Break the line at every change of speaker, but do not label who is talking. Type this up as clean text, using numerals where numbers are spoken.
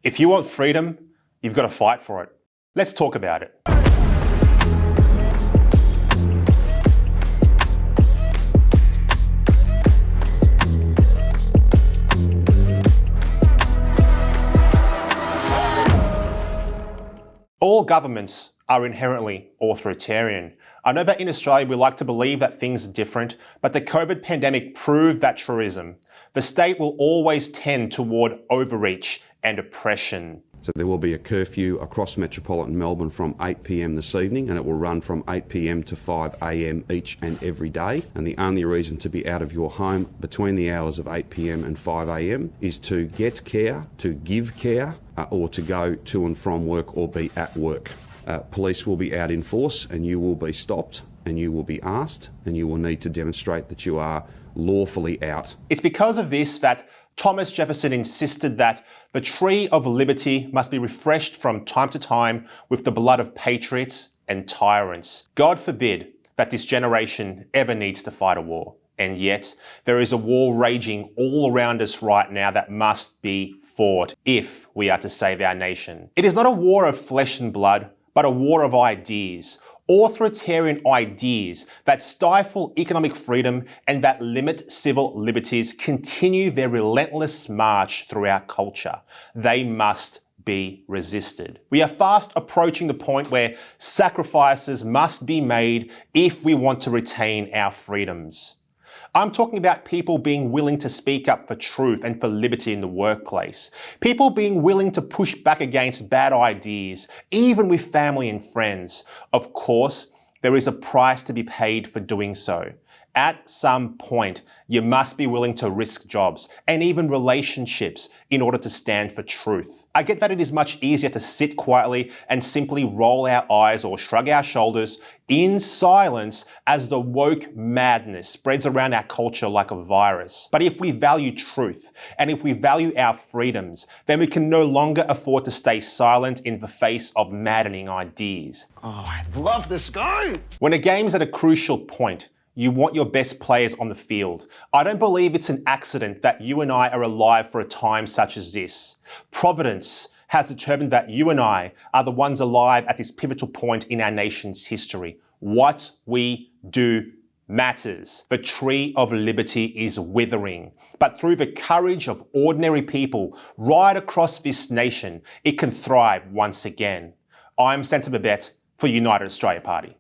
If you want freedom, you've got to fight for it. Let's talk about it. All governments are inherently authoritarian. I know that in Australia we like to believe that things are different, but the COVID pandemic proved that truism. The state will always tend toward overreach and oppression.
So there will be a curfew across metropolitan Melbourne from 8 p.m. this evening, and it will run from 8 p.m. to 5 a.m. each and every day. And the only reason to be out of your home between the hours of 8 p.m. and 5 a.m. is to get care, to give care, or to go to and from work or be at work. Police will be out in force, and you will be stopped, and you will be asked, and you will need to demonstrate that you are lawfully out.
It's because of this that Thomas Jefferson insisted that the tree of liberty must be refreshed from time to time with the blood of patriots and tyrants. God forbid that this generation ever needs to fight a war. And yet, there is a war raging all around us right now that must be fought if we are to save our nation. It is not a war of flesh and blood, but a war of ideas. Authoritarian ideas that stifle economic freedom and that limit civil liberties continue their relentless march through our culture. They must be resisted. We are fast approaching the point where sacrifices must be made if we want to retain our freedoms. I'm talking about people being willing to speak up for truth and for liberty in the workplace. People being willing to push back against bad ideas, even with family and friends. Of course, there is a price to be paid for doing so. At some point, you must be willing to risk jobs and even relationships in order to stand for truth. I get that it is much easier to sit quietly and simply roll our eyes or shrug our shoulders in silence as the woke madness spreads around our culture like a virus. But if we value truth and if we value our freedoms, then we can no longer afford to stay silent in the face of maddening ideas.
Oh, I love this guy!
When a game's at a crucial point, you want your best players on the field. I don't believe it's an accident that you and I are alive for a time such as this. Providence has determined that you and I are the ones alive at this pivotal point in our nation's history. What we do matters. The tree of liberty is withering, but through the courage of ordinary people right across this nation, it can thrive once again. I'm Sensor Babette for United Australia Party.